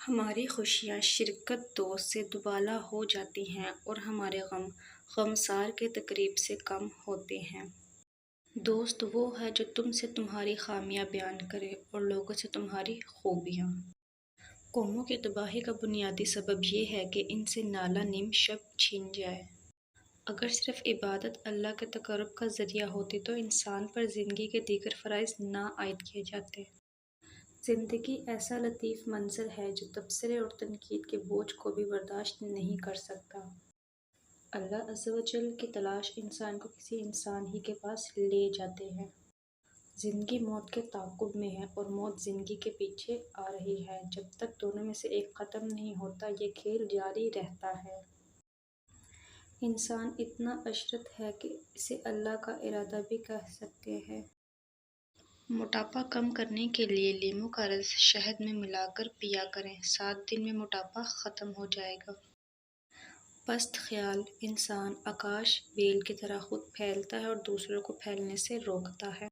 ہماری خوشیاں شرکت دوست سے دوبالا ہو جاتی ہیں اور ہمارے غم غمسار کے تقریب سے کم ہوتے ہیں۔ دوست وہ ہے جو تم سے تمہاری خامیاں بیان کرے اور لوگوں سے تمہاری خوبیاں۔ قوموں کی تباہی کا بنیادی سبب یہ ہے کہ ان سے نالہ نیم شب چھن جائے۔ اگر صرف عبادت اللہ کے تقرب کا ذریعہ ہوتی تو انسان پر زندگی کے دیگر فرائض نہ عائد کیے جاتے۔ زندگی ایسا لطیف منظر ہے جو تبصرے اور تنقید کے بوجھ کو بھی برداشت نہیں کر سکتا۔ اللہ عز و جل کی تلاش انسان کو کسی انسان ہی کے پاس لے جاتے ہیں۔ زندگی موت کے تعاقب میں ہے اور موت زندگی کے پیچھے آ رہی ہے۔ جب تک دونوں میں سے ایک ختم نہیں ہوتا یہ کھیل جاری رہتا ہے۔ انسان اتنا عشرت ہے کہ اسے اللہ کا ارادہ بھی کہہ سکتے ہیں۔ موٹاپا کم کرنے کے لیے لیموں کا رس شہد میں ملا کر پیا کریں، 7 دن میں موٹاپا ختم ہو جائے گا۔ پست خیال انسان آکاش بیل کی طرح خود پھیلتا ہے اور دوسروں کو پھیلنے سے روکتا ہے۔